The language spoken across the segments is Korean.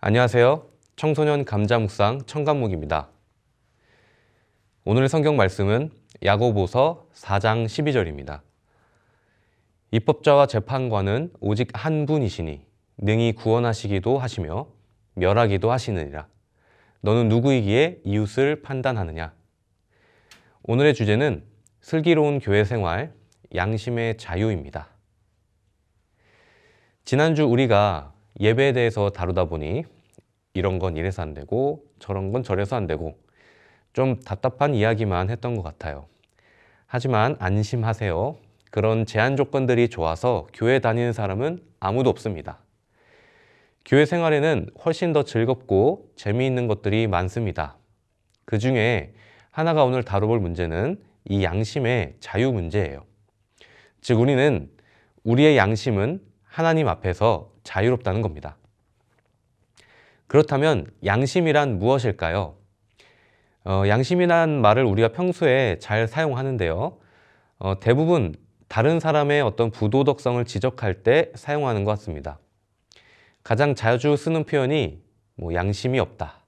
안녕하세요. 청소년 감자묵상 청감묵입니다. 오늘의 성경 말씀은 야고보서 4장 12절입니다. 입법자와 재판관은 오직 한 분이시니 능히 구원하시기도 하시며 멸하기도 하시느니라. 너는 누구이기에 이웃을 판단하느냐? 오늘의 주제는 슬기로운 교회 생활, 양심의 자유입니다. 지난주 우리가 예배에 대해서 다루다 보니 이런 건 이래서 안 되고 저런 건 저래서 안 되고 좀 답답한 이야기만 했던 것 같아요. 하지만 안심하세요. 그런 제한 조건들이 좋아서 교회 다니는 사람은 아무도 없습니다. 교회 생활에는 훨씬 더 즐겁고 재미있는 것들이 많습니다. 그 중에 하나가 오늘 다뤄볼 문제는 이 양심의 자유 문제예요. 즉 우리는 우리의 양심은 하나님 앞에서 자유롭다는 겁니다. 그렇다면 양심이란 무엇일까요? 양심이란 말을 우리가 평소에 잘 사용하는데요. 대부분 다른 사람의 어떤 부도덕성을 지적할 때 사용하는 것 같습니다. 가장 자주 쓰는 표현이 양심이 없다.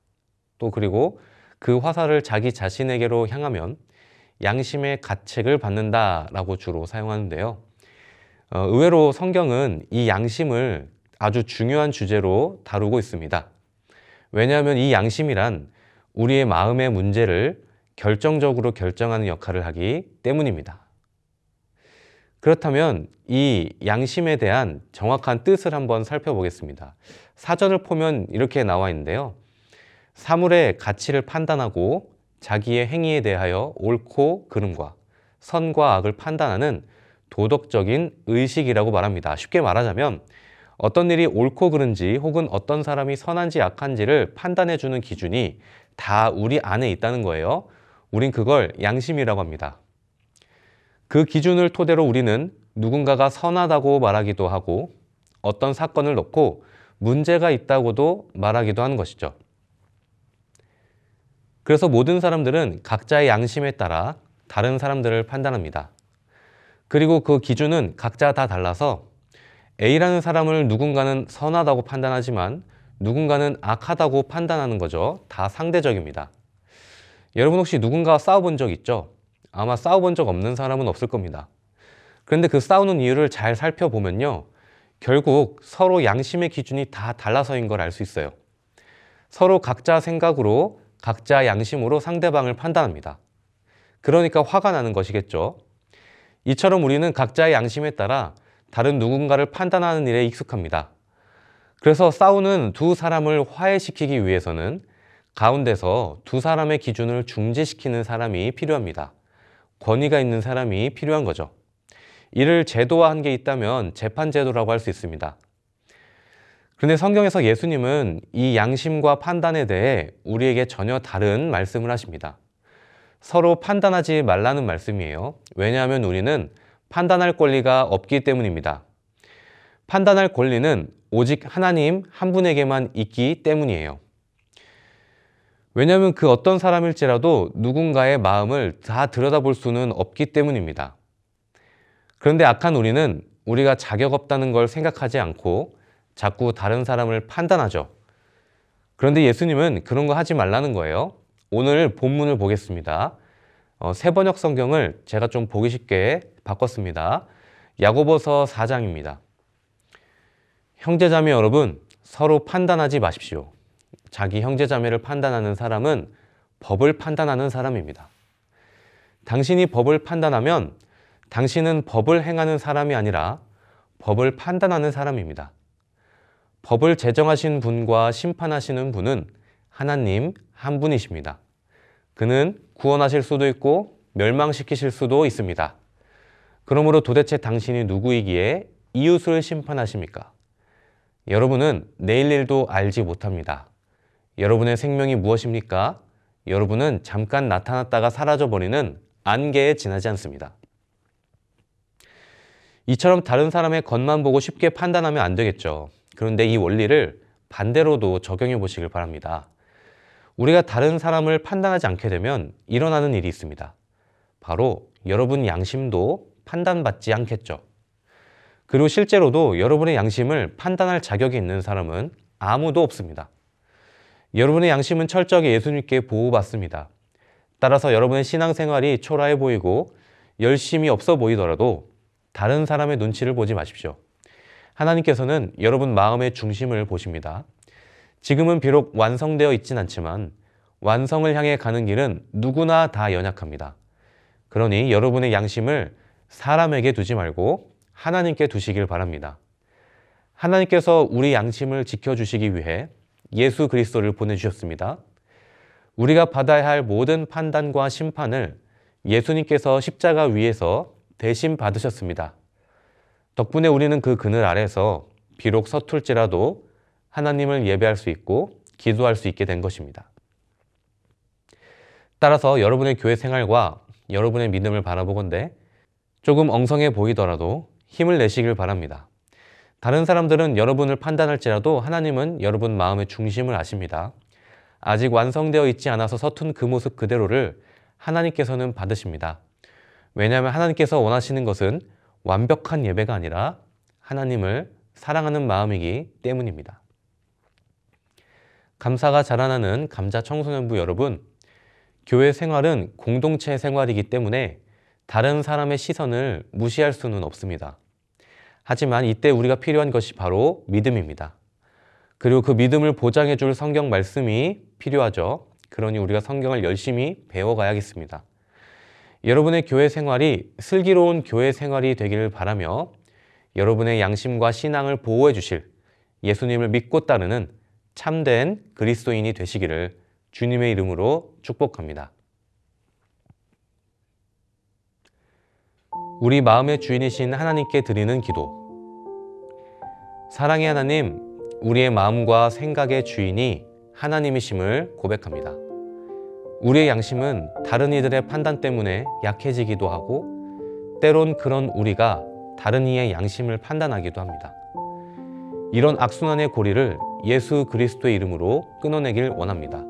또 그리고 그 화살을 자기 자신에게로 향하면 양심의 가책을 받는다라고 주로 사용하는데요. 의외로 성경은 이 양심을 아주 중요한 주제로 다루고 있습니다. 왜냐하면 이 양심이란 우리의 마음의 문제를 결정적으로 결정하는 역할을 하기 때문입니다. 그렇다면 이 양심에 대한 정확한 뜻을 한번 살펴보겠습니다. 사전을 보면 이렇게 나와 있는데요. 사물의 가치를 판단하고 자기의 행위에 대하여 옳고 그름과 선과 악을 판단하는 도덕적인 의식이라고 말합니다. 쉽게 말하자면 어떤 일이 옳고 그른지 혹은 어떤 사람이 선한지 악한지를 판단해주는 기준이 다 우리 안에 있다는 거예요. 우린 그걸 양심이라고 합니다. 그 기준을 토대로 우리는 누군가가 선하다고 말하기도 하고 어떤 사건을 놓고 문제가 있다고도 말하기도 하는 것이죠. 그래서 모든 사람들은 각자의 양심에 따라 다른 사람들을 판단합니다. 그리고 그 기준은 각자 다 달라서 A라는 사람을 누군가는 선하다고 판단하지만 누군가는 악하다고 판단하는 거죠. 다 상대적입니다. 여러분 혹시 누군가와 싸워본 적 있죠? 아마 싸워본 적 없는 사람은 없을 겁니다. 그런데 그 싸우는 이유를 잘 살펴보면요. 결국 서로 양심의 기준이 다 달라서인 걸 알 수 있어요. 서로 각자 생각으로 각자 양심으로 상대방을 판단합니다. 그러니까 화가 나는 것이겠죠. 이처럼 우리는 각자의 양심에 따라 다른 누군가를 판단하는 일에 익숙합니다. 그래서 싸우는 두 사람을 화해시키기 위해서는 가운데서 두 사람의 기준을 중재시키는 사람이 필요합니다. 권위가 있는 사람이 필요한 거죠. 이를 제도화한 게 있다면 재판제도라고 할 수 있습니다. 그런데 성경에서 예수님은 이 양심과 판단에 대해 우리에게 전혀 다른 말씀을 하십니다. 서로 판단하지 말라는 말씀이에요. 왜냐하면 우리는 판단할 권리가 없기 때문입니다. 판단할 권리는 오직 하나님 한 분에게만 있기 때문이에요. 왜냐하면 그 어떤 사람일지라도 누군가의 마음을 다 들여다볼 수는 없기 때문입니다. 그런데 악한 우리는 우리가 자격 없다는 걸 생각하지 않고 자꾸 다른 사람을 판단하죠. 그런데 예수님은 그런 거 하지 말라는 거예요. 오늘 본문을 보겠습니다. 새번역 성경을 제가 좀 보기 쉽게 바꿨습니다. 야고보서 4장입니다. 형제자매 여러분, 서로 판단하지 마십시오. 자기 형제자매를 판단하는 사람은 법을 판단하는 사람입니다. 당신이 법을 판단하면 당신은 법을 행하는 사람이 아니라 법을 판단하는 사람입니다. 법을 제정하신 분과 심판하시는 분은 하나님 한 분이십니다. 그는 구원하실 수도 있고 멸망시키실 수도 있습니다. 그러므로 도대체 당신이 누구이기에 이웃을 심판하십니까? 여러분은 내일 일도 알지 못합니다. 여러분의 생명이 무엇입니까? 여러분은 잠깐 나타났다가 사라져버리는 안개에 지나지 않습니다. 이처럼 다른 사람의 겉만 보고 쉽게 판단하면 안 되겠죠. 그런데 이 원리를 반대로도 적용해 보시길 바랍니다. 우리가 다른 사람을 판단하지 않게 되면 일어나는 일이 있습니다. 바로 여러분 양심도 판단받지 않겠죠. 그리고 실제로도 여러분의 양심을 판단할 자격이 있는 사람은 아무도 없습니다. 여러분의 양심은 철저하게 예수님께 보호받습니다. 따라서 여러분의 신앙생활이 초라해 보이고 열심이 없어 보이더라도 다른 사람의 눈치를 보지 마십시오. 하나님께서는 여러분 마음의 중심을 보십니다. 지금은 비록 완성되어 있진 않지만 완성을 향해 가는 길은 누구나 다 연약합니다. 그러니 여러분의 양심을 사람에게 두지 말고 하나님께 두시길 바랍니다. 하나님께서 우리 양심을 지켜주시기 위해 예수 그리스도를 보내주셨습니다. 우리가 받아야 할 모든 판단과 심판을 예수님께서 십자가 위에서 대신 받으셨습니다. 덕분에 우리는 그 그늘 아래서 비록 서툴지라도 하나님을 예배할 수 있고 기도할 수 있게 된 것입니다. 따라서 여러분의 교회 생활과 여러분의 믿음을 바라보건대 조금 엉성해 보이더라도 힘을 내시길 바랍니다. 다른 사람들은 여러분을 판단할지라도 하나님은 여러분 마음의 중심을 아십니다. 아직 완성되어 있지 않아서 서툰 그 모습 그대로를 하나님께서는 받으십니다. 왜냐하면 하나님께서 원하시는 것은 완벽한 예배가 아니라 하나님을 사랑하는 마음이기 때문입니다. 감사가 자라나는 감자 청소년부 여러분, 교회 생활은 공동체 생활이기 때문에 다른 사람의 시선을 무시할 수는 없습니다. 하지만 이때 우리가 필요한 것이 바로 믿음입니다. 그리고 그 믿음을 보장해 줄 성경 말씀이 필요하죠. 그러니 우리가 성경을 열심히 배워가야겠습니다. 여러분의 교회 생활이 슬기로운 교회 생활이 되기를 바라며 여러분의 양심과 신앙을 보호해 주실 예수님을 믿고 따르는 참된 그리스도인이 되시기를 주님의 이름으로 축복합니다. 우리 마음의 주인이신 하나님께 드리는 기도. 사랑의 하나님, 우리의 마음과 생각의 주인이 하나님이심을 고백합니다. 우리의 양심은 다른 이들의 판단 때문에 약해지기도 하고 때론 그런 우리가 다른 이의 양심을 판단하기도 합니다. 이런 악순환의 고리를 예수 그리스도의 이름으로 끊어내길 원합니다.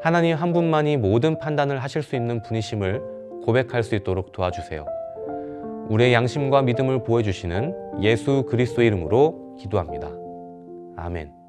하나님 한 분만이 모든 판단을 하실 수 있는 분이심을 고백할 수 있도록 도와주세요. 우리의 양심과 믿음을 보여주시는 예수 그리스도의 이름으로 기도합니다. 아멘.